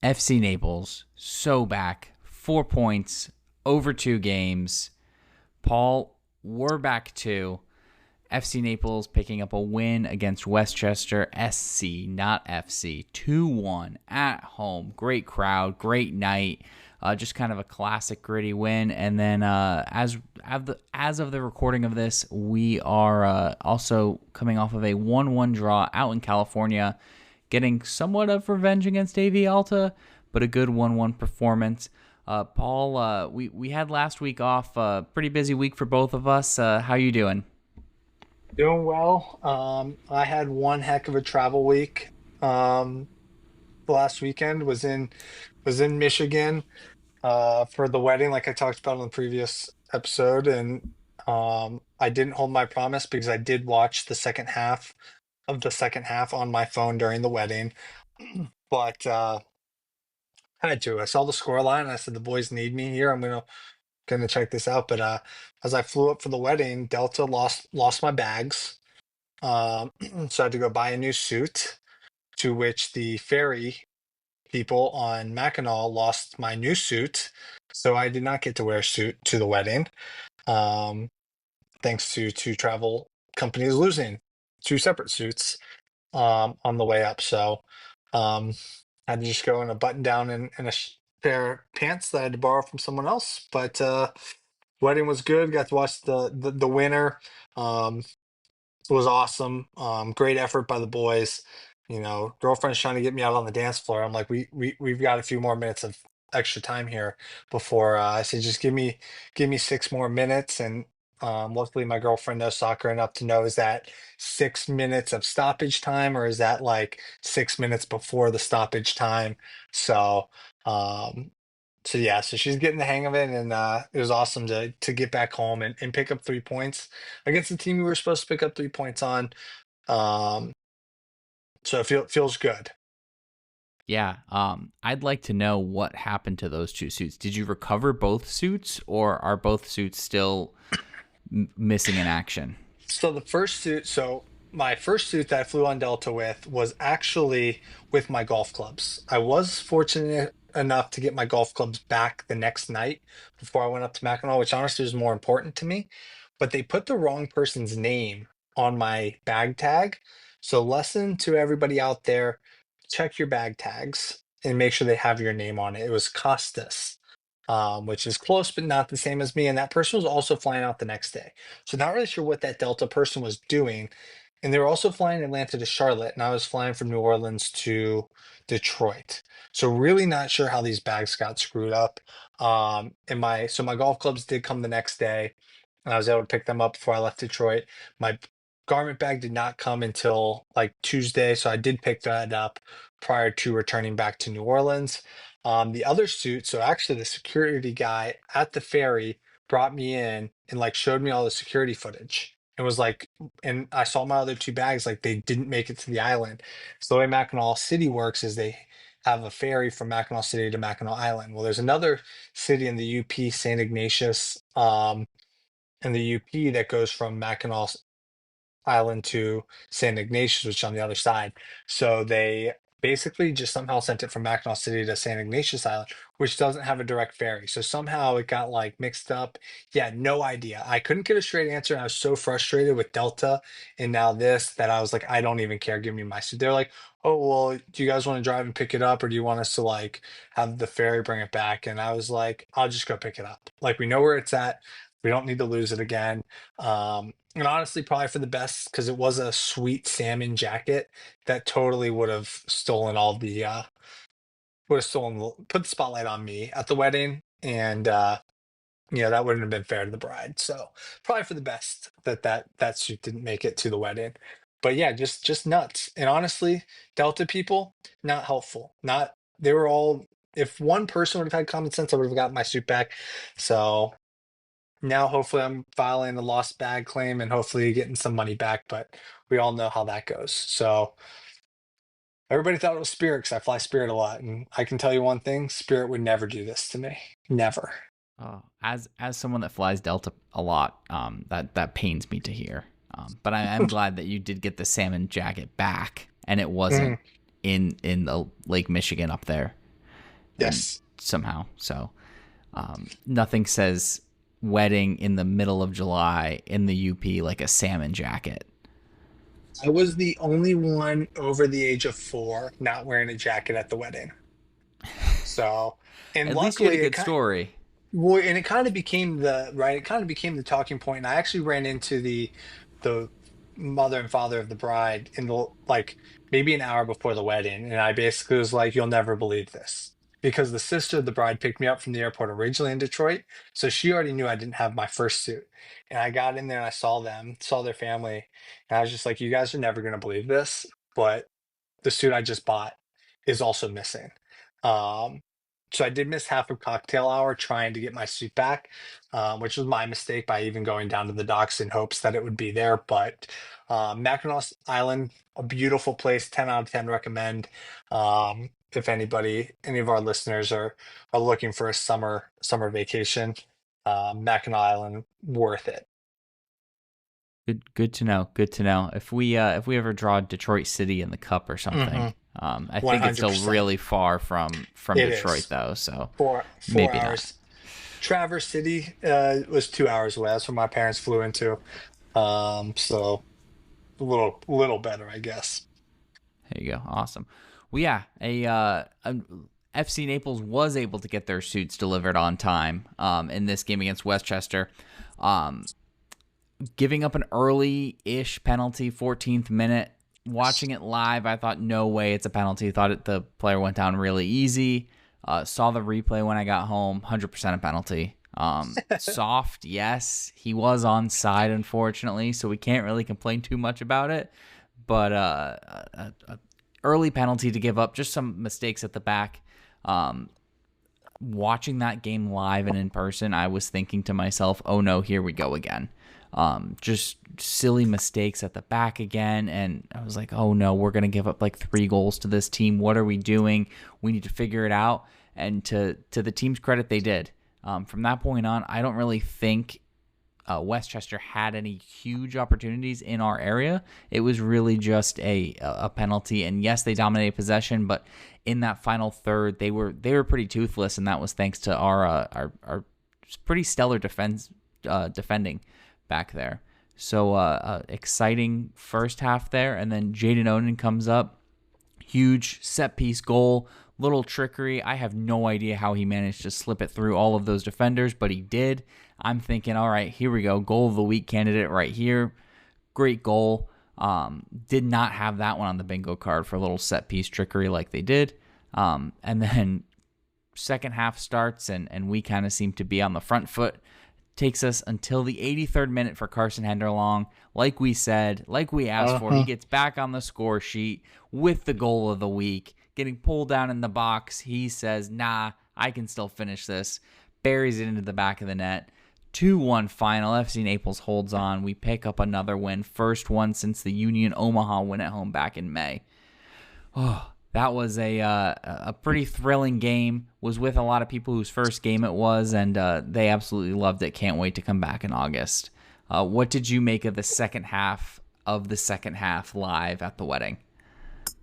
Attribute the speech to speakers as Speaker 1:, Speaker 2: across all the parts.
Speaker 1: FC Naples, so back. 4 points over 2 games. Paul, we're back to FC Naples picking up a win against Westchester SC, not FC. 2-1 at home. Great crowd, great night. Just kind of a classic gritty win. And then as of the recording of this, we are also coming off of a 1-1 draw out in California, getting somewhat of revenge against AV Alta, but a good 1-1 performance. Paul, we had last week off, pretty busy week for both of us. How you doing?
Speaker 2: Doing well. I had one heck of a travel week. The last weekend was in Michigan for the wedding, like I talked about on the previous episode, and I didn't hold my promise because I did watch the second half of the second half on my phone during the wedding, but I had to. I saw the score line and I said the boys need me here. I'm gonna check this out. But as I flew up for the wedding, Delta lost my bags. So I had to go buy a new suit, to which the ferry people on Mackinac lost my new suit. So I did not get to wear a suit to the wedding, um, thanks to two travel companies losing two separate suits on the way up. So um, I had to just go in a button down and pair of pants that I had to borrow from someone else. But wedding was good. Got to watch the winner. Um, was awesome. Great effort by the boys. Girlfriend's trying to get me out on the dance floor. I'm like, we've got a few more minutes of extra time here before I said, just give me 6 more minutes. And luckily, my girlfriend knows soccer enough to know, is that 6 minutes of stoppage time, or is that like 6 minutes before the stoppage time? So, um, so yeah, so she's getting the hang of it, and it was awesome to get back home and pick up 3 points against the team we were supposed to pick up 3 points on. Um, so it feels good.
Speaker 1: Yeah, I'd like to know what happened to those two suits. Did you recover both suits, or are both suits still missing in action?
Speaker 2: So my first suit that I flew on Delta with was actually with my golf clubs. I was fortunate enough to get my golf clubs back the next night before I went up to Mackinac, which honestly was more important to me. But they put the wrong person's name on my bag tag. So lesson to everybody out there, check your bag tags and make sure they have your name on it. It was Costas, which is close but not the same as me. And that person was also flying out the next day. So not really sure what that Delta person was doing. And they were also flying Atlanta to Charlotte, and I was flying from New Orleans to Detroit. So really not sure how these bags got screwed up. And my golf clubs did come the next day, and I was able to pick them up before I left Detroit. My garment bag did not come until like Tuesday, so I did pick that up prior to returning back to New Orleans. The other suit, so actually the security guy at the ferry brought me in and like showed me all the security footage. It was like, and I saw my other two bags, like they didn't make it to the island. So the way Mackinac City works is they have a ferry from Mackinac City to Mackinac Island. Well, there's another city in the UP, St. Ignatius, in the UP, that goes from Mackinac Island to St. Ignatius, which is on the other side. So they basically just somehow sent it from Mackinac City to St. Ignatius Island, which doesn't have a direct ferry. So somehow it got like mixed up. Yeah, no idea. I couldn't get a straight answer. And I was so frustrated with Delta and now this, that I was like, I don't even care. Give me my suit. They're like, oh, well, do you guys want to drive and pick it up, or do you want us to like have the ferry bring it back? And I was like, I'll just go pick it up. Like, we know where it's at. We don't need to lose it again. And honestly, probably for the best, because it was a sweet salmon jacket that totally would have put the spotlight on me at the wedding. And, that wouldn't have been fair to the bride. So probably for the best that suit didn't make it to the wedding. But yeah, just nuts. And honestly, Delta people, not helpful. Not, they were all, if one person would have had common sense, I would have gotten my suit back. So now, hopefully, I'm filing a lost bag claim and hopefully getting some money back, but we all know how that goes. So everybody thought it was Spirit because I fly Spirit a lot, and I can tell you one thing: Spirit would never do this to me. Never.
Speaker 1: As someone that flies Delta a lot, that pains me to hear. But I'm glad that you did get the salmon jacket back, and it wasn't
Speaker 2: Mhm.
Speaker 1: in the Lake Michigan up there.
Speaker 2: Yes.
Speaker 1: somehow. So nothing says wedding in the middle of July in the UP like a salmon jacket.
Speaker 2: I was the only one over the age of 4 not wearing a jacket at the wedding. So, and
Speaker 1: At least you had a
Speaker 2: luckily
Speaker 1: good story.
Speaker 2: well, and it kind of became the right. It kind of became the talking point. And I actually ran into the mother and father of the bride in the like maybe an hour before the wedding, and I basically was like, "You'll never believe this," because the sister of the bride picked me up from the airport originally in Detroit, so she already knew I didn't have my first suit. And I got in there and I saw them, saw their family, and I was just like, "You guys are never gonna believe this, but the suit I just bought is also missing." Um, so I did miss half of cocktail hour trying to get my suit back, which was my mistake by even going down to the docks in hopes that it would be there. But Mackinac Island, a beautiful place, 10 out of 10 recommend. If any of our listeners are looking for a summer vacation, Mackinac Island, worth it.
Speaker 1: Good to know. Good to know. If we ever draw Detroit City in the cup or something, I think it's still
Speaker 2: 100%.
Speaker 1: really far from
Speaker 2: It
Speaker 1: Detroit
Speaker 2: is
Speaker 1: though. So
Speaker 2: four
Speaker 1: maybe not.
Speaker 2: hours. Traverse City was 2 hours away. That's where my parents flew into. So a little better, I guess.
Speaker 1: There you go. Awesome. Well, yeah, a FC Naples was able to get their suits delivered on time in this game against Westchester. Um, Giving up an early-ish penalty, 14th minute. Watching it live, I thought, no way it's a penalty. Thought the player went down really easy. Saw the replay when I got home, 100% a penalty. Soft, yes. He was onside, unfortunately, so we can't really complain too much about it. But a early penalty to give up, just some mistakes at the back. Watching that game live and in person, I was thinking to myself, oh no, here we go again. Just silly mistakes at the back again. And I was like, oh no, we're going to give up like 3 goals to this team. What are we doing? We need to figure it out. And to the team's credit, they did. From that point on, I don't really think Westchester had any huge opportunities in our area. It was really just a penalty. And yes, they dominated possession, but in that final third, they were pretty toothless, and that was thanks to our pretty stellar defending back there. So exciting first half there, and then Jaden Oden comes up, huge set piece goal, little trickery. I have no idea how he managed to slip it through all of those defenders, but he did. I'm thinking, all right, here we go, goal of the week candidate right here. Great goal. Did not have that one on the bingo card for a little set piece trickery like they did. And then second half starts, and we kind of seem to be on the front foot. Takes us until the 83rd minute for Carson Henderlong. Like we said, like we asked for, he gets back on the score sheet with the goal of the week. Getting pulled down in the box, he says, nah, I can still finish this. Buries it into the back of the net. 2-1 final. FC Naples holds on. We pick up another win. First one since the Union Omaha win at home back in May. Oh, that was a pretty thrilling game. Was with a lot of people whose first game it was, and they absolutely loved it. Can't wait to come back in August. What did you make of the second half live at the wedding?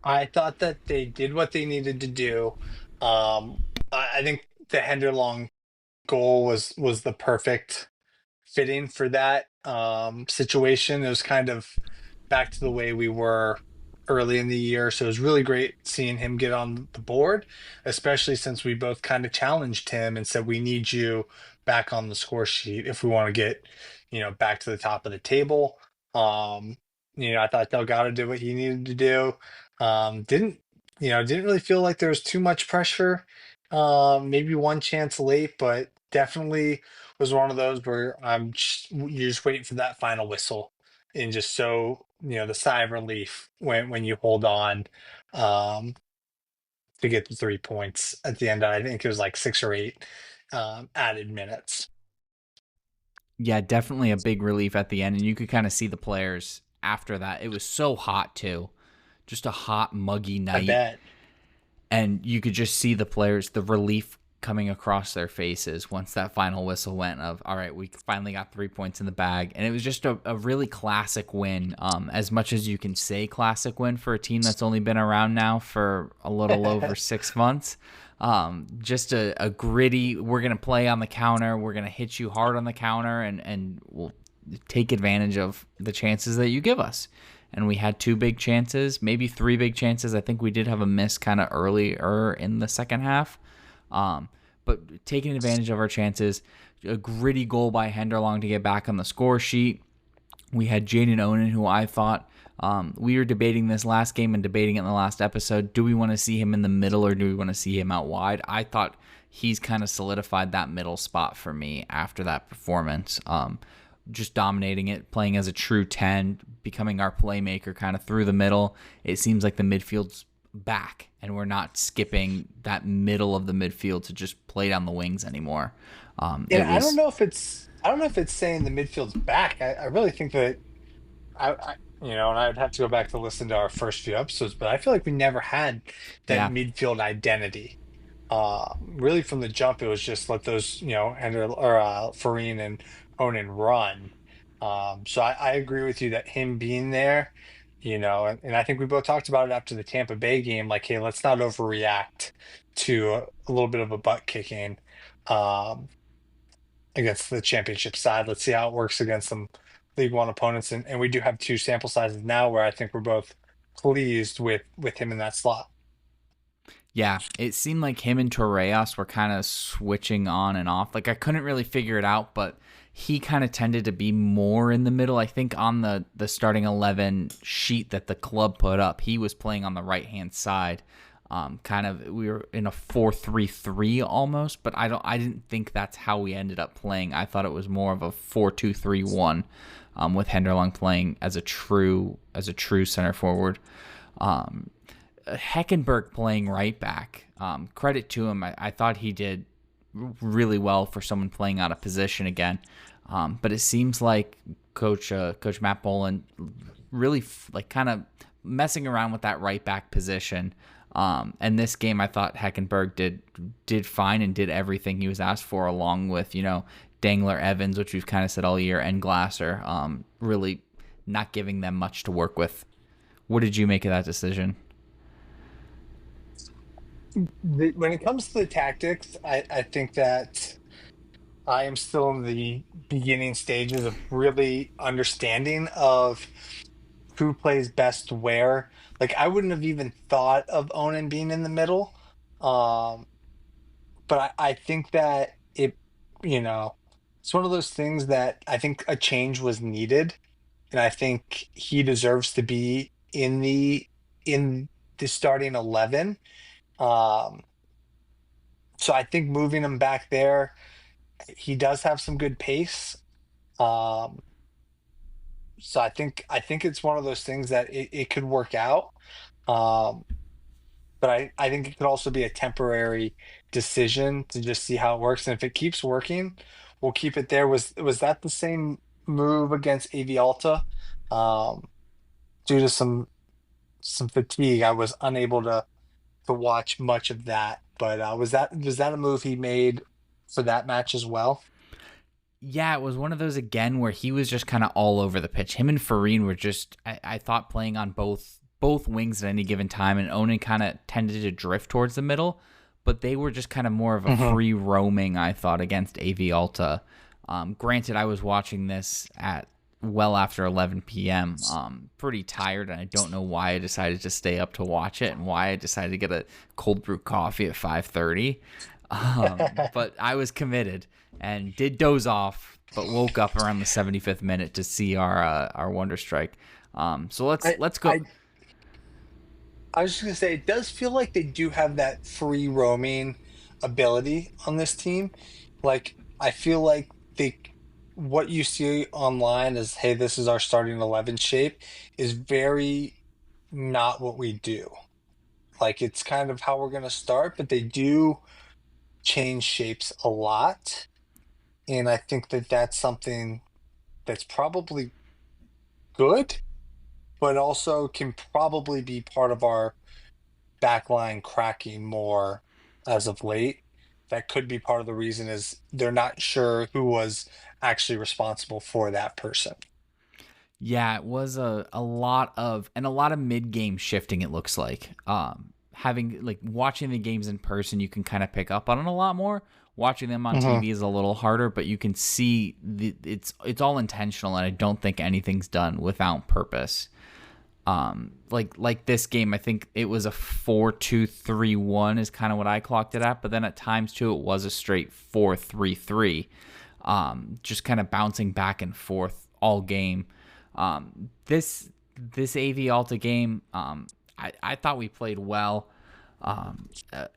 Speaker 2: I thought that they did what they needed to do. I think the Henderlong goal was the perfect fitting for that situation. It was kind of back to the way we were early in the year. So it was really great seeing him get on the board, especially since we both kind of challenged him and said, we need you back on the score sheet if we want to get, back to the top of the table. I thought Delgado did what he needed to do. Didn't really feel like there was too much pressure. Maybe one chance late, but definitely was one of those where you're just waiting for that final whistle, and just so the sigh of relief when you hold on um, to get the 3 points at the end. I think it was like 6 or 8 added minutes.
Speaker 1: Yeah, definitely a big relief at the end, and you could kind of see the players after that. It was so hot too, just a hot, muggy
Speaker 2: I
Speaker 1: night,
Speaker 2: bet.
Speaker 1: and you could just see the players, the relief coming across their faces once that final whistle went of, all right, we finally got 3 points in the bag. And it was just a really classic win, as much as you can say classic win for a team that's only been around now for a little over 6 months. Just a gritty, we're going to play on the counter, we're going to hit you hard on the counter, and we'll take advantage of the chances that you give us. And we had 2 big chances, maybe 3 big chances. I think we did have a miss kind of earlier in the second half. But taking advantage of our chances, a gritty goal by Henderlong to get back on the score sheet. We had Jaden Onen, who I thought, we were debating this last game and debating it in the last episode. Do we want to see him in the middle or do we want to see him out wide? I thought he's kind of solidified that middle spot for me after that performance. Just dominating it, playing as a true 10, becoming our playmaker kind of through the middle. It seems like the midfield's back and we're not skipping that middle of the midfield to just play down the wings anymore.
Speaker 2: I don't know if it's saying the midfield's back. I really think that and I'd have to go back to listen to our first few episodes, but I feel like we never had that
Speaker 1: Yeah.
Speaker 2: midfield identity. Really from the jump, it was just let those, Farine and Onan run. So I agree with you that him being there, and I think we both talked about it after the Tampa Bay game, like, hey, let's not overreact to a little bit of a butt kicking um, against the championship side. Let's see how it works against some League One opponents, and we do have 2 sample sizes now where I think we're both pleased with him in that slot.
Speaker 1: Yeah, it seemed like him and Torreos were kind of switching on and off. Like I couldn't really figure it out, but he kind of tended to be more in the middle. I think on the starting 11 sheet that the club put up, he was playing on the right-hand side. We were in a 4-3-3 almost, but I didn't think that's how we ended up playing. I thought it was more of a 4-2-3-1, with Henderlong playing as a true center forward. Heckenberg playing right back. Credit to him. I thought he did really well for someone playing out of position again. But it seems like Coach Matt Boland really kind of messing around with that right back position. And this game, I thought Heckenberg did fine and did everything he was asked for, along with Dangler, Evans, which we've kind of said all year, and Glasser. Really not giving them much to work with. What did you make of that decision?
Speaker 2: When it comes to the tactics, I think that I am still in the beginning stages of really understanding of who plays best where. Like I wouldn't have even thought of Onan being in the middle. Um, but I think that you know, it's one of those things that I think a change was needed, and I think he deserves to be in the starting 11. Um, so I think moving him back there, he does have some good pace. Um, so I think it's one of those things that it could work out. Um, but I think it could also be a temporary decision to just see how it works. And if it keeps working, we'll keep it there. Was that the same move against AV Alta? Um, Due to some fatigue, I was unable to watch much of that. But was that a move he made for that match as well?
Speaker 1: Yeah, it was one of those again where he was just kind of all over the pitch. Him and Farine were just, I thought, playing on both wings at any given time, and Onan kind of tended to drift towards the middle, but they were just kind of more of a
Speaker 2: Hmm.
Speaker 1: free roaming, I thought, against AV Alta. Granted, I was watching this at well after 11 p.m. Pretty tired, and I don't know why I decided to stay up to watch it and why I decided to get a cold brew coffee at 5:30. But I was committed and did doze off, but woke up around the 75th minute to see our wonder strike. So
Speaker 2: I,
Speaker 1: let's go.
Speaker 2: I I was just gonna say it does feel like they do have that free roaming ability on this team. Like I feel like they what you see online is, hey, this is our starting 11 shape is very not what we do. Like it's kind of how we're gonna start, but they do change shapes a lot, and I think that that's something that's probably good, but also can probably be part of our backline cracking more as of late. that could be part of the reason is they're not sure who was actually responsible for that person.
Speaker 1: Yeah, it was a lot of mid game shifting. It looks like having like watching the games in person, you can kind of pick up on it a lot more. Watching them on
Speaker 2: Hmm.
Speaker 1: TV is a little harder, but you can see it's all intentional, and I don't think anything's done without purpose. Like this game, I think it was a 4-2-3-1 is kind of what I clocked it at, but then at times too it was a straight 4-3-3, just kind of bouncing back and forth all game. This AV Alta game, I thought we played well,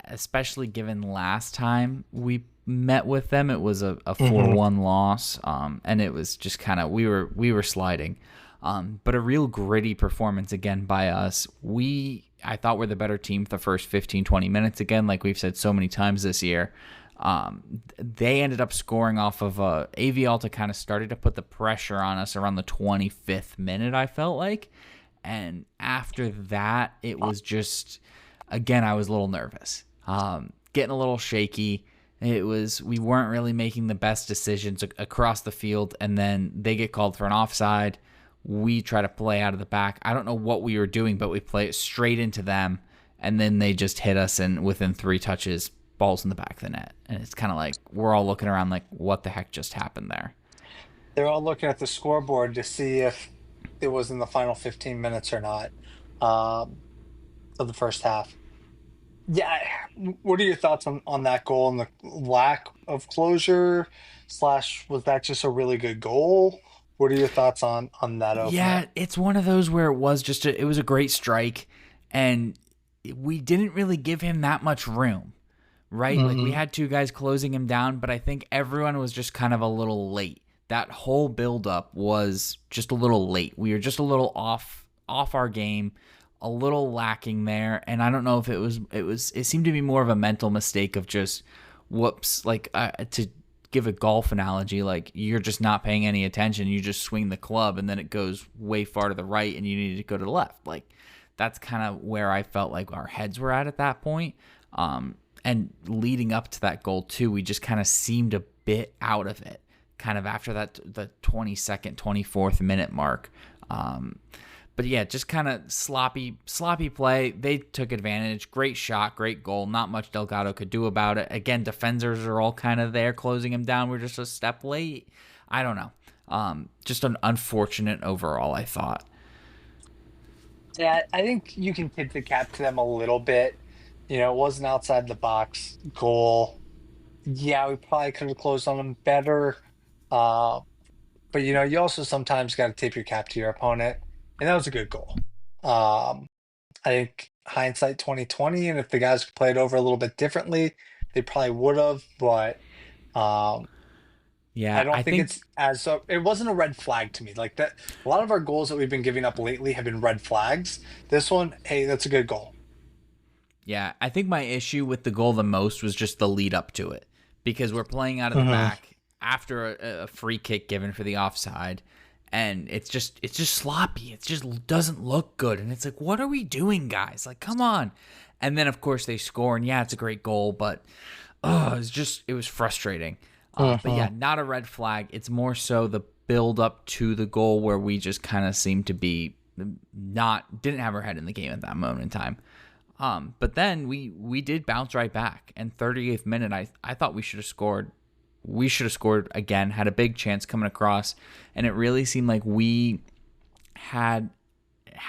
Speaker 1: especially given last time we met with them, it was a
Speaker 2: Hmm.
Speaker 1: 4-1 loss, and it was just kind of we were sliding. But a real gritty performance again by us. I thought we're the better team for the first 15, 20 minutes again, like we've said so many times this year. They ended up scoring off of AV Alta kind of started to put the pressure on us around the 25th minute, I felt like. And after that, it was just, again, I was a little nervous, getting a little shaky. We weren't really making the best decisions across the field, and then they get called for an offside. We try to play out of the back. I don't know what we were doing, but we play it straight into them, and then they just hit us, and within 3 touches, balls in the back of the net. And it's kind of like we're all looking around like, what the heck just happened there?
Speaker 2: They're all looking at the scoreboard to see if it was in the final 15 minutes or not, um, of the first half. Yeah, what are your thoughts on that goal and the lack of closure? Slash, was that just a really good goal? What are your thoughts on that
Speaker 1: Yeah,
Speaker 2: opener?
Speaker 1: it's one of those where it was a great strike, and we didn't really give him that much room, right? Like we
Speaker 2: Hmm.
Speaker 1: had two guys closing him down, but I think everyone was just kind of a little late. That whole buildup was just a little late. We were just a little off our game, a little lacking there, and I don't know if it seemed to be more of a mental mistake of just whoops, like to give a golf analogy, like you're just not paying any attention, you just swing the club and then it goes way far to the right and you need to go to the left. Like that's kind of where I felt like our heads were at that point. And leading up to that goal too, we just kind of seemed a bit out of it kind of after that the 22nd 24th minute mark. But yeah, just kind of sloppy play. They took advantage. Great shot, great goal. Not much Delgado could do about it. Again, defenders are all kind of there closing him down. We're just a step late. I don't know. Just an unfortunate overall, I thought.
Speaker 2: Yeah, I think you can tip the cap to them a little bit. It was an outside the box goal. Yeah, we probably could have closed on them better. Uh, but you also sometimes got to tip your cap to your opponent, and that was a good goal. Um, I think hindsight 2020, and if the guys played over a little bit differently, they probably would have. But um, I
Speaker 1: Yeah, I
Speaker 2: don't think
Speaker 1: think
Speaker 2: it's as so. It wasn't a red flag to me like that. A lot of our goals that we've been giving up lately have been red flags. This one, hey, that's a good goal.
Speaker 1: Yeah, I think my issue with the goal the most was just the lead up to it because we're playing out of the
Speaker 2: Hmm.
Speaker 1: back after a free kick given for the offside, and it's just sloppy. It just doesn't look good, and it's like, what are we doing, guys? Like, come on! And then of course they score, and yeah, it's a great goal, but it was frustrating. But
Speaker 2: Hmm.
Speaker 1: yeah, not a red flag. It's more so the build up to the goal where we just kind of seem to be not didn't have our head in the game at that moment in time. But then we did bounce right back. And 38th minute, I thought we should have scored. We should have scored again. Had a big chance coming across, and it really seemed like we had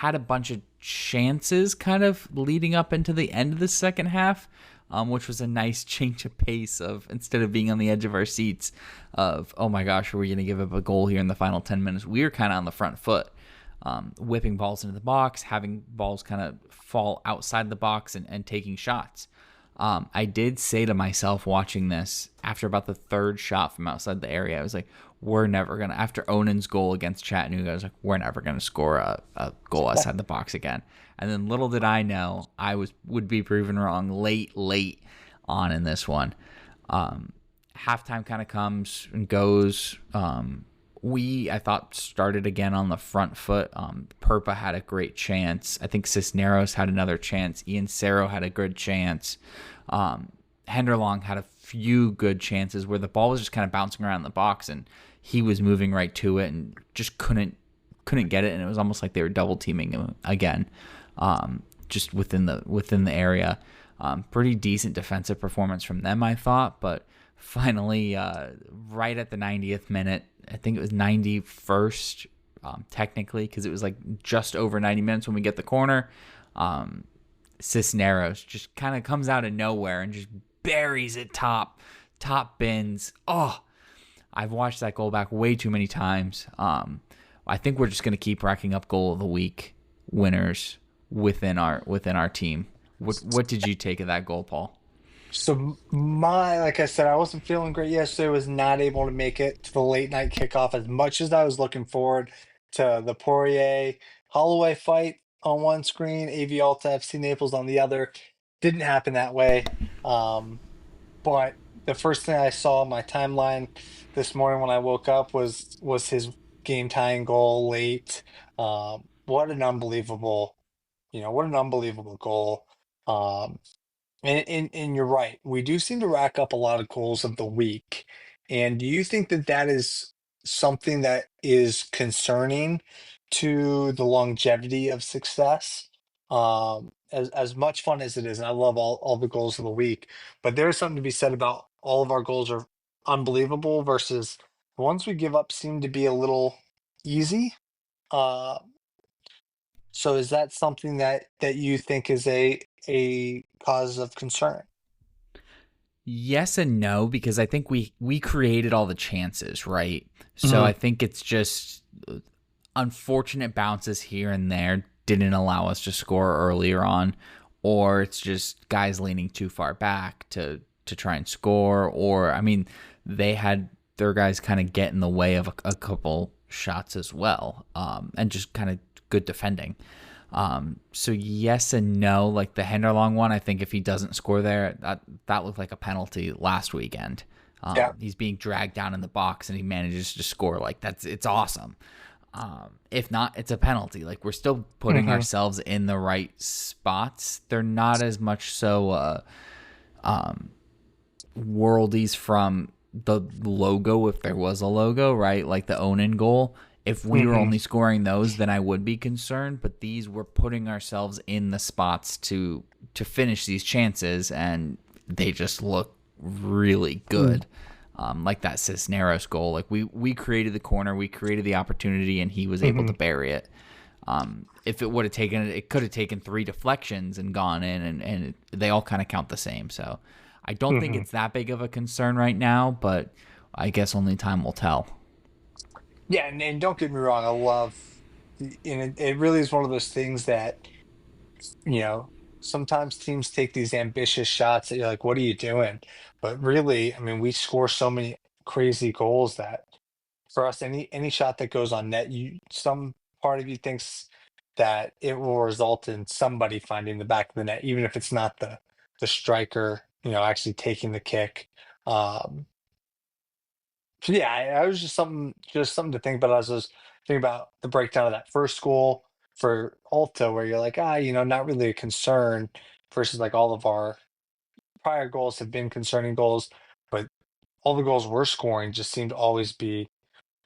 Speaker 1: a bunch of chances kind of leading up into the end of the second half, which was a nice change of pace of instead of being on the edge of our seats of, oh my gosh, are we going to give up a goal here in the final 10 minutes? We were kind of on the front foot, whipping balls into the box, having balls kind of fall outside the box and taking shots. I did say to myself watching this after about the third shot from outside the area, I was like, we're never going to, after Onan's goal against Chattanooga, I was like, we're never going to score a goal outside the box again. And then little did I know, would be proven wrong late on in this one. Halftime kind of comes and goes. I thought, started again on the front foot. Perpa had a great chance. I think Cisneros had another chance. Ian Cerro had a good chance. Henderlong had a few good chances where the ball was just kind of bouncing around the box and he was moving right to it and just couldn't get it, and it was almost like they were double teaming him again, just within the area. Pretty decent defensive performance from them, I thought, but finally, right at the 90th minute, I think it was 91st, technically, because it was like just over 90 minutes when we get the corner. Cisneros just kind of comes out of nowhere and just buries it top bins. Oh, I've watched that goal back way too many times. I think we're just going to keep racking up goal of the week winners within our team. What did you take of that goal, Paul?
Speaker 2: So like I said, I wasn't feeling great yesterday. Was not able to make it to the late night kickoff as much as I was looking forward to the Poirier Holloway fight on one screen, AV Alta FC Naples on the other. Didn't happen that way. But the first thing I saw on my timeline this morning when I woke up was his game tying goal late. What an unbelievable goal. Um, and you're right. We do seem to rack up a lot of goals of the week. And do you think that that is something that is concerning to the longevity of success? As much fun as it is, and I love all the goals of the week, but there's something to be said about all of our goals are unbelievable versus the ones we give up seem to be a little easy. Uh, so is that something that you think is a cause of concern?
Speaker 1: Yes and no, because I think we created all the chances, right? So
Speaker 2: Hmm.
Speaker 1: I think it's just unfortunate bounces here and there didn't allow us to score earlier on, or it's just guys leaning too far back to try and score, or I mean, they had their guys kind of get in the way of a couple shots as well, and just kind of good defending. So yes and no. Like the Henderlong one, I think if he doesn't score there, that looked like a penalty last weekend.
Speaker 2: Yeah.
Speaker 1: He's being dragged down in the box and he manages to score. Like it's awesome. If not, it's a penalty. Like we're still putting
Speaker 2: Hmm.
Speaker 1: ourselves in the right spots. They're not as much so worldies from the logo, if there was a logo, right? Like the own in goal. If we were
Speaker 2: Hmm.
Speaker 1: only scoring those, then I would be concerned. But these, we're putting ourselves in the spots to finish these chances, and they just look really good. Like that Cisneros goal. Like we created the corner, we created the opportunity, and he was able
Speaker 2: Hmm.
Speaker 1: to bury it. If it would have taken it could have taken 3 deflections and gone in, and they all kind of count the same. So I don't think
Speaker 2: Hmm.
Speaker 1: it's that big of a concern right now, but I guess only time will tell.
Speaker 2: Yeah, and don't get me wrong, I love, and it really is one of those things that, you know, sometimes teams take these ambitious shots that you're like, what are you doing? But really, I mean, we score so many crazy goals that for us, any shot that goes on net, some part of you thinks that it will result in somebody finding the back of the net, even if it's not the striker, actually taking the kick. Um, So yeah, I was just something to think about as I was thinking about the breakdown of that first goal for Alta, where you're like, not really a concern versus like all of our prior goals have been concerning goals, but all the goals we're scoring just seem to always be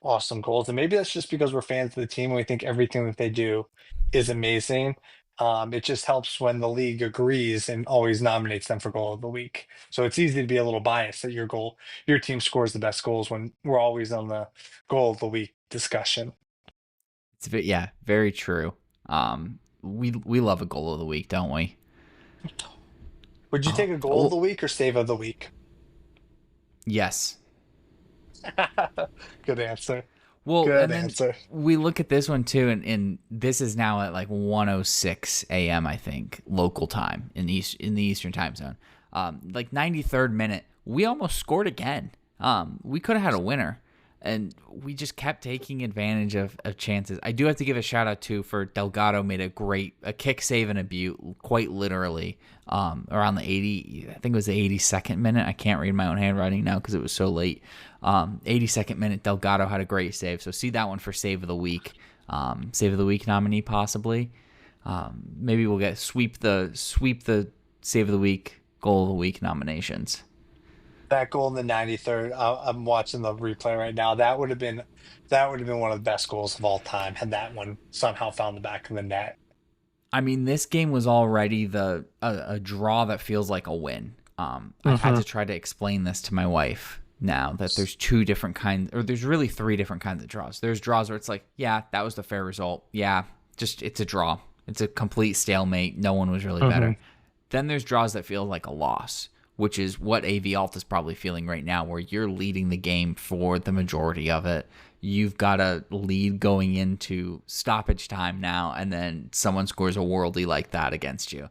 Speaker 2: awesome goals. And maybe that's just because we're fans of the team and we think everything that they do is amazing. It just helps when the league agrees and always nominates them for goal of the week. So it's easy to be a little biased that your team scores the best goals when we're always on the goal of the week discussion.
Speaker 1: Yeah, very true. We love a goal of the week, don't we?
Speaker 2: Would you take a goal of the
Speaker 1: Well,
Speaker 2: week or save of the week?
Speaker 1: yes.
Speaker 2: Good answer.
Speaker 1: Well,
Speaker 2: Good
Speaker 1: and then
Speaker 2: answer.
Speaker 1: we look at this one too, and this is now at like 1:06 a.m. I think local time in the Eastern time zone. Like 93rd minute, we almost scored again. We could have had a winner, and we just kept taking advantage of chances. I do have to give a shout out too for Delgado made a kick save and a butte quite literally around the 80, I think it was the 82nd minute. I can't read my own handwriting now because it was so late. 82nd minute, Delgado had a great save. So see that one for save of the week. Save of the week nominee possibly. Maybe we'll get sweep the save of the week goal of the week nominations.
Speaker 2: That goal in the 93rd, I'm watching the replay right now. That would have been one of the best goals of all time had that one somehow found the back of the net.
Speaker 1: I mean, this game was already a draw that feels like a win. I've had
Speaker 2: Hmm.
Speaker 1: to try to explain this to my wife now that there's two different kinds, or there's really three different kinds of draws. There's draws where it's like, yeah, that was the fair result. Yeah, just it's a draw. It's a complete stalemate. No one was really
Speaker 2: Hmm.
Speaker 1: better. Then there's draws that feel like a loss, which is what AV Alta is probably feeling right now, where you're leading the game for the majority of it. You've got a lead going into stoppage time now, and then someone scores a worldie like that against you.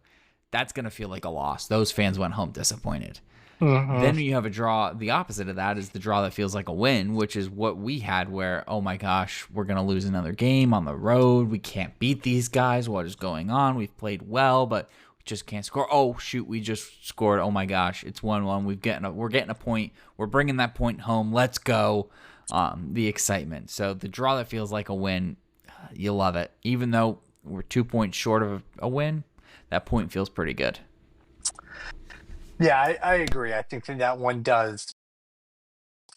Speaker 1: That's going to feel like a loss. Those fans went home disappointed.
Speaker 2: Hmm.
Speaker 1: Then you have a draw. The opposite of that is the draw that feels like a win, which is what we had where, oh my gosh, we're going to lose another game on the road. We can't beat these guys. What is going on? We've played well, but we just can't score. Oh, shoot, we just scored. Oh my gosh, it's 1-1. We're getting a point. We're bringing that point home. Let's go. The excitement. So the draw that feels like a win, you love it. Even though we're 2 points short of a win, that point feels pretty good.
Speaker 2: Yeah, I agree. I think that one does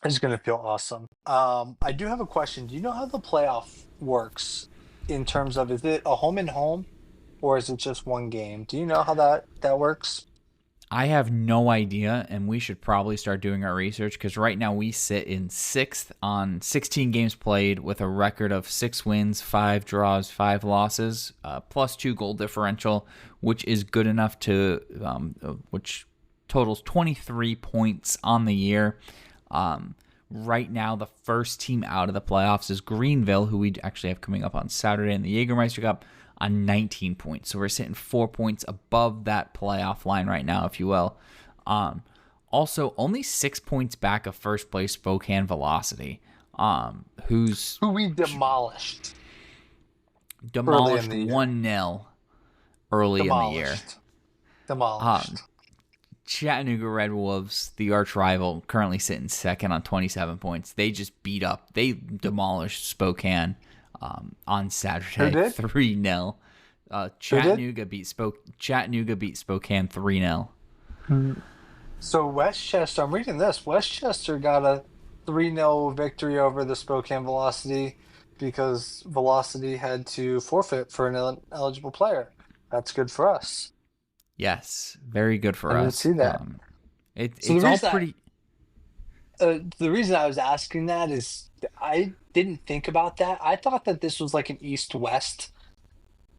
Speaker 2: is going to feel awesome. I do have a question. Do you know how the playoff works in terms of is it a home and home or is it just one game? Do you know how that works?
Speaker 1: I have no idea, and we should probably start doing our research because right now we sit in sixth on 16 games played with a record of 6 wins, 5 draws, 5 losses, plus 2 goal differential, which is good enough which totals 23 points on the year. Right now, the first team out of the playoffs is Greenville, who we actually have coming up on Saturday in the Jägermeister Cup on 19 points. So we're sitting 4 points above that playoff line right now, if you will. Also, only 6 points back of first place Spokane Velocity, who's
Speaker 2: Who we demolished early in
Speaker 1: demolished
Speaker 2: the year.
Speaker 1: 1-0 early in the year.
Speaker 2: Demolished. Demolished.
Speaker 1: Chattanooga Red Wolves, the arch rival, currently sitting second on 27 points. They just they demolished Spokane on
Speaker 2: Who
Speaker 1: Saturday
Speaker 2: did?
Speaker 1: 3-0.
Speaker 2: Who did?
Speaker 1: Chattanooga beat Spokane 3-0.
Speaker 2: So Westchester, I'm reading this. Westchester got a 3-0 victory over the Spokane Velocity because Velocity had to forfeit for an eligible player. That's good for us.
Speaker 1: Yes, very good
Speaker 2: I
Speaker 1: for
Speaker 2: didn't
Speaker 1: us.
Speaker 2: see that. So the
Speaker 1: It's all
Speaker 2: reason
Speaker 1: pretty.
Speaker 2: the reason I was asking that is I didn't think about that. I thought that this was like an East-West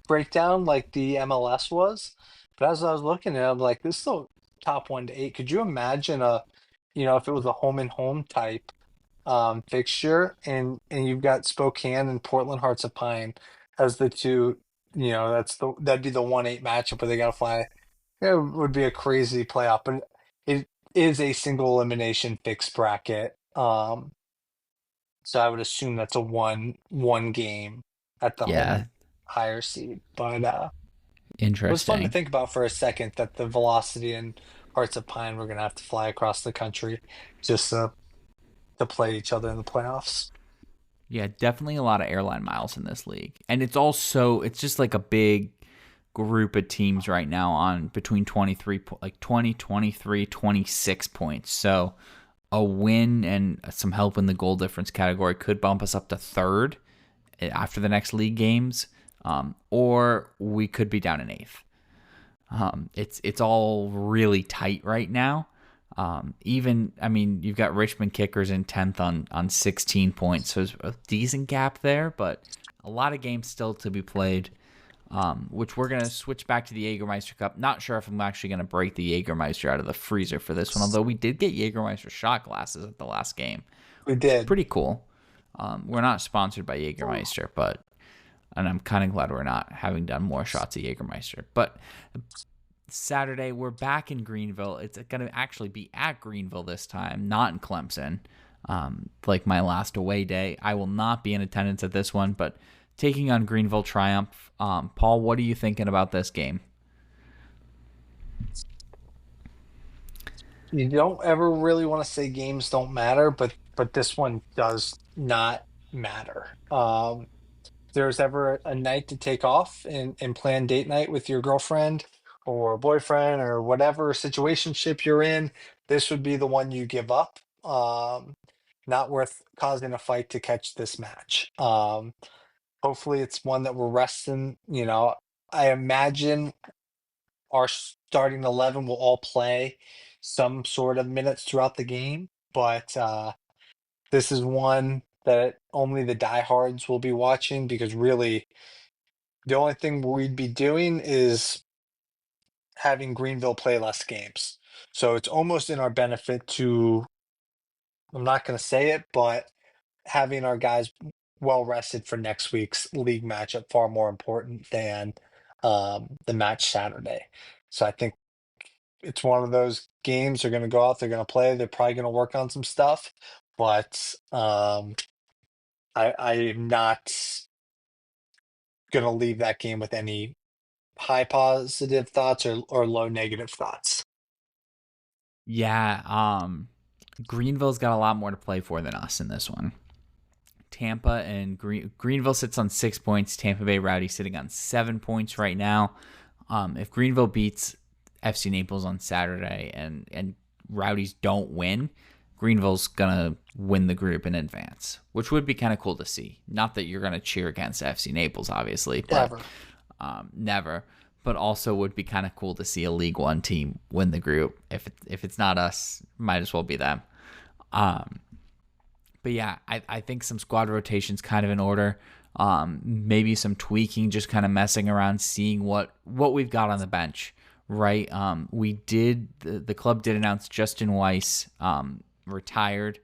Speaker 2: breakdown like the MLS was. But as I was looking at it, I'm like, this is the top 1 to 8. Could you imagine if it was a home and home type fixture and you've got Spokane and Portland Hearts of Pine as the two, that'd be the 1-8 matchup where they gotta fly. It would be a crazy playoff, but it is a single elimination fixed bracket. So I would assume that's a one game at the
Speaker 1: Yeah,
Speaker 2: home higher seed. But it was fun to
Speaker 1: interesting.
Speaker 2: think about for a second that the Velocity and Hearts of Pine were going to have to fly across the country just to play each other in the playoffs.
Speaker 1: Yeah, definitely a lot of airline miles in this league. And it's just like a big group of teams right now on between 20, 23, 26 points. So a win and some help in the goal difference category could bump us up to third after the next league games, or we could be down in eighth. It's all really tight right now. I mean, you've got Richmond Kickers in 10th on 16 points, so there's a decent gap there, but a lot of games still to be played. Which we're gonna switch back to the Jägermeister Cup. Not sure if I'm actually gonna break the Jägermeister out of the freezer for this one, although we did get Jägermeister shot glasses at the last game,
Speaker 2: We
Speaker 1: which is
Speaker 2: did.
Speaker 1: pretty cool. We're not sponsored by Jägermeister, and I'm kind of glad we're not, having done more shots of Jägermeister. But Saturday, we're back in Greenville. It's going to actually be at Greenville this time, not in Clemson. Like my last away day. I will not be in attendance at this one, but taking on Greenville Triumph. Paul, what are you thinking about this game?
Speaker 2: You don't ever really want to say games don't matter, but this one does not matter. If there's ever a night to take off and plan date night with your girlfriend or a boyfriend or whatever situationship you're in, this would be the one you give up. Not worth causing a fight to catch this match. Hopefully, it's one that we're resting. I imagine our starting 11 will all play some sort of minutes throughout the game, but this is one that only the diehards will be watching because really the only thing we'd be doing is having Greenville play less games. So it's almost in our benefit to, I'm not going to say it, but having our guys well rested for next week's league matchup far more important than the match Saturday. So I think it's one of those games they're going to go out, they're going to play, they're probably going to work on some stuff, but I'm not going to leave that game with any high positive thoughts or low negative thoughts.
Speaker 1: Yeah, Greenville's got a lot more to play for than us in this one. Tampa and Greenville sits on 6 points. Tampa Bay Rowdy sitting on 7 points right now. If Greenville beats FC Naples on Saturday and Rowdies don't win, Greenville's gonna win the group in advance, which would be kind of cool to see. Not that you're gonna cheer against FC Naples, obviously, but
Speaker 2: Never.
Speaker 1: never. But also would be kind of cool to see a League One team win the group. If it's not us, might as well be them. But yeah, I think some squad rotations kind of in order. Maybe some tweaking, just kind of messing around, seeing what we've got on the bench. Right. The club did announce Justin Weiss retired.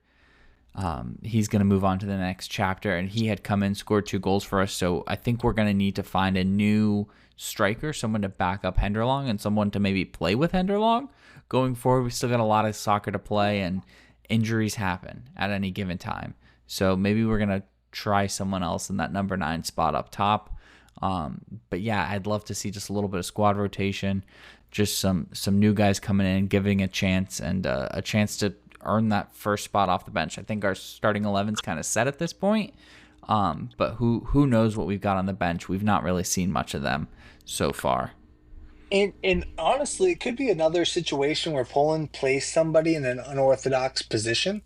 Speaker 1: He's going to move on to the next chapter, and he had come in, scored 2 goals for us. So I think we're going to need to find a new striker, someone to back up Henderlong and someone to maybe play with Henderlong going forward. We still got a lot of soccer to play, and injuries happen at any given time. So maybe we're going to try someone else in that number 9 spot up top. But yeah, I'd love to see just a little bit of squad rotation, just some new guys coming in, giving a chance and a chance to earn that first spot off the bench. I think our starting 11's kind of set at this point. But who knows what we've got on the bench? We've not really seen much of them so far.
Speaker 2: And honestly, it could be another situation where Poland plays somebody in an unorthodox position.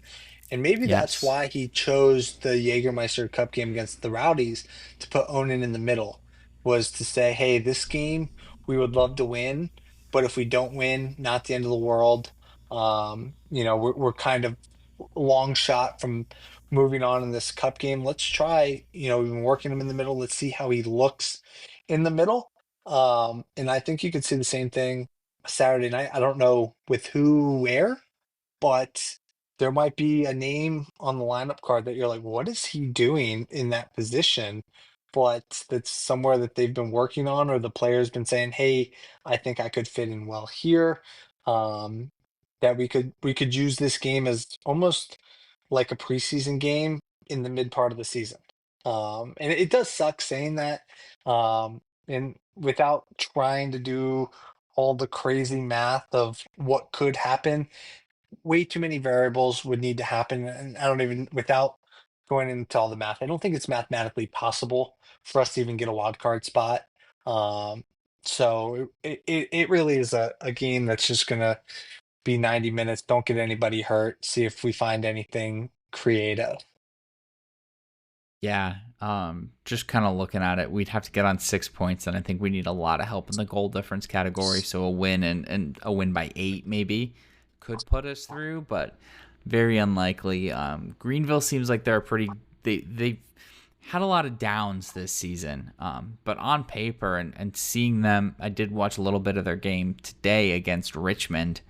Speaker 2: And maybe that's
Speaker 1: Yes.
Speaker 2: why he chose the Jägermeister Cup game against the Rowdies to put Onan in the middle, was to say, hey, this game we would love to win, but if we don't win, not the end of the world. We're kind of long shot from moving on in this cup game. Let's try, we've been working him in the middle. Let's see how he looks in the middle. And I think you could see the same thing Saturday night. I don't know with who, where, but there might be a name on the lineup card that you're like, what is he doing in that position? But that's somewhere that they've been working on, or the player's been saying, hey, I think I could fit in well here. Um, that we could use this game as almost like a preseason game in the mid part of the season. And it does suck saying that. And without trying to do all the crazy math of what could happen, way too many variables would need to happen. And I don't even, without going into all the math, I don't think it's mathematically possible for us to even get a wild card spot. Um, so it really is a game that's just going to be 90 minutes. Don't get anybody hurt. See if we find anything creative.
Speaker 1: Yeah. Just kind of looking at it, we'd have to get on 6 points, and I think we need a lot of help in the goal difference category. So a win and a win by 8 maybe could put us through, but very unlikely. Greenville seems like they're they've had a lot of downs this season. But on paper and seeing them, I did watch a little bit of their game today against Richmond,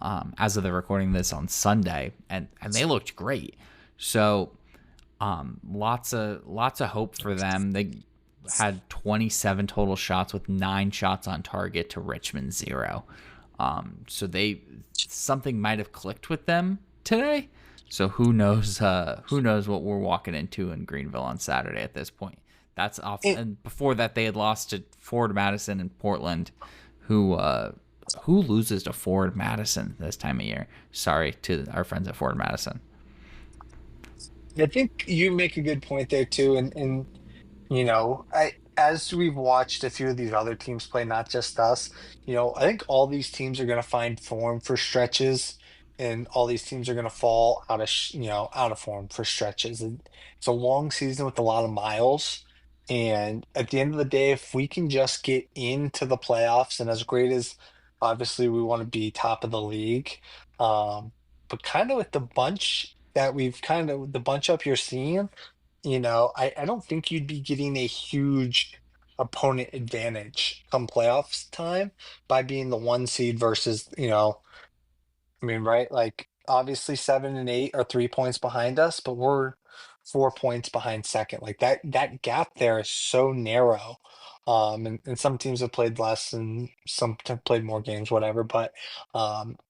Speaker 1: as of the recording this on Sunday, and they looked great. So lots of hope for them. They had 27 total shots with 9 shots on target to Richmond 0. So something might have clicked with them today. So who knows what we're walking into in Greenville on Saturday at this point. That's off. And before that, they had lost to Ford Madison and Portland, who loses to Ford Madison this time of year. Sorry to our friends at Ford Madison.
Speaker 2: I think you make a good point there too, and I as we've watched a few of these other teams play, not just us, I think all these teams are going to find form for stretches, and all these teams are going to fall out of out of form for stretches. And it's a long season with a lot of miles, and at the end of the day, if we can just get into the playoffs, and as great as obviously we want to be top of the league, um, but kind of with the bunch that we've kind of the bunch up you're seeing. I don't think you'd be getting a huge opponent advantage come playoffs time by being the one seed versus, I mean, right? Like obviously 7 and 8 are 3 points behind us, but we're 4 points behind second. Like that gap there is so narrow. And some teams have played less and some have played more games, whatever. But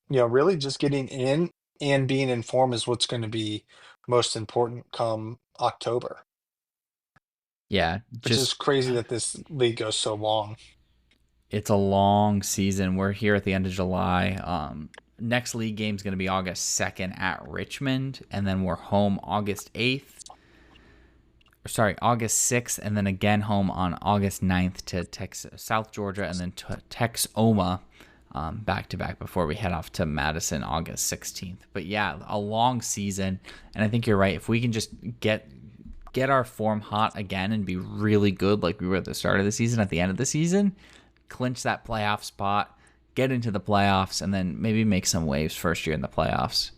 Speaker 2: really just getting in and being in form is what's going to be most important come October,
Speaker 1: Yeah,
Speaker 2: which is
Speaker 1: just
Speaker 2: crazy that this league goes so long.
Speaker 1: it's a long season. We're here at the end of July. Next league game is going to be August 2nd at Richmond, and then we're home August 8th. Sorry, August 6th, and then again home on August 9th to South Georgia, and then to Texoma back to back before we head off to Madison August 16th. But yeah, a long season, and I think you're right. If we can just get our form hot again and be really good like we were at the start of the season, at the end of the season, clinch that playoff spot, get into the playoffs, and then maybe make some waves first year in the playoffs.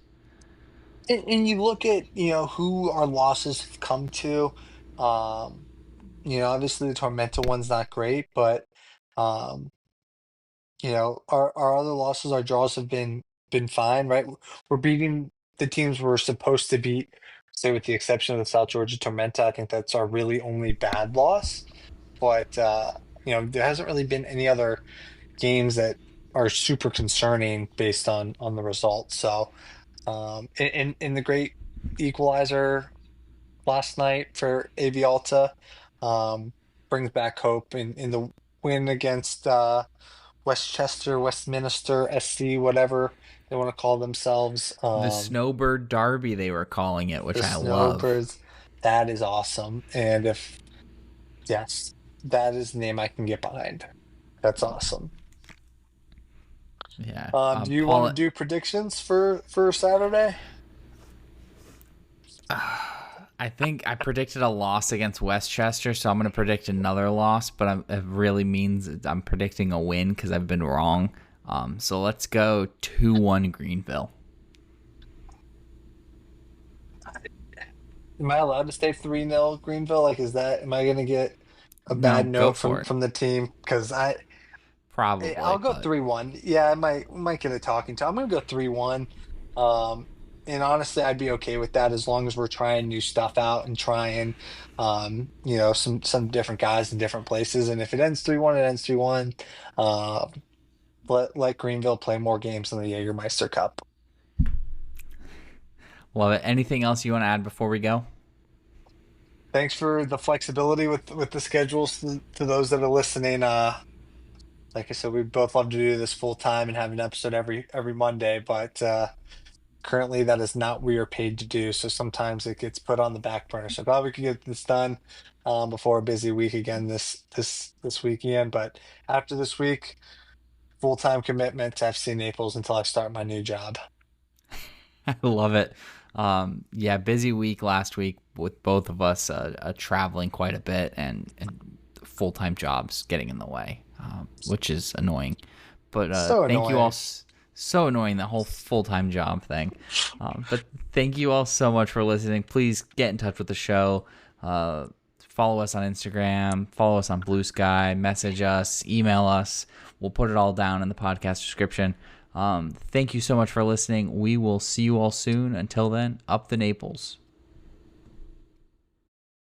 Speaker 2: And you look at, who our losses have come to. Um, obviously the Tormenta one's not great, but um, our other losses, our draws have been fine, right? We're beating the teams we're supposed to beat, say with the exception of the South Georgia Tormenta. I think that's our really only bad loss. But there hasn't really been any other games that are super concerning based on the results. So in the great equalizer last night for AV Alta, um, brings back hope in the win against Westchester, Westminster, SC, whatever they want to call themselves.
Speaker 1: The Snowbird Derby, they were calling it,
Speaker 2: The
Speaker 1: which I love.
Speaker 2: Snowbirds. That is awesome. And if yes, that is the name I can get behind. That's awesome.
Speaker 1: Yeah.
Speaker 2: Do you want to
Speaker 1: Paul,
Speaker 2: do predictions for Saturday?
Speaker 1: I think I predicted a loss against Westchester, so I'm going to predict another loss, but it really means I'm predicting a win because I've been wrong. So let's go 2-1 Greenville.
Speaker 2: Am I allowed to say 3-0 Greenville? Like, am I gonna get a
Speaker 1: No,
Speaker 2: bad
Speaker 1: go
Speaker 2: note
Speaker 1: for
Speaker 2: from
Speaker 1: it.
Speaker 2: the team? Because
Speaker 1: Probably,
Speaker 2: I'll go
Speaker 1: but
Speaker 2: 3-1. Yeah, I might get a talking to. I'm gonna go 3-1. Um, and honestly, I'd be okay with that as long as we're trying new stuff out and trying, some different guys in different places. And if it ends 3-1, it ends 3-1. Um, let Greenville play more games in the Jägermeister Cup.
Speaker 1: love it. Anything else you want to add before we go?
Speaker 2: Thanks for the flexibility with the schedules to those that are listening. Like I said, we both love to do this full time and have an episode every Monday, but currently that is not what we are paid to do. So sometimes it gets put on the back burner. So glad we could get this done before a busy week again this weekend. But after this week, full time commitment to FC Naples until I start my new job.
Speaker 1: I love it. Yeah, busy week last week with both of us traveling quite a bit and full-time jobs getting in the way, which is annoying. But
Speaker 2: So
Speaker 1: thank you all.
Speaker 2: annoying.
Speaker 1: So annoying, that whole full-time job thing. But thank you all so much for listening. Please get in touch with the show. Follow us on Instagram. Follow us on Bluesky. Message us. Email us. We'll put it all down in the podcast description. Thank you so much for listening. We will see you all soon. Until then, up the Naples.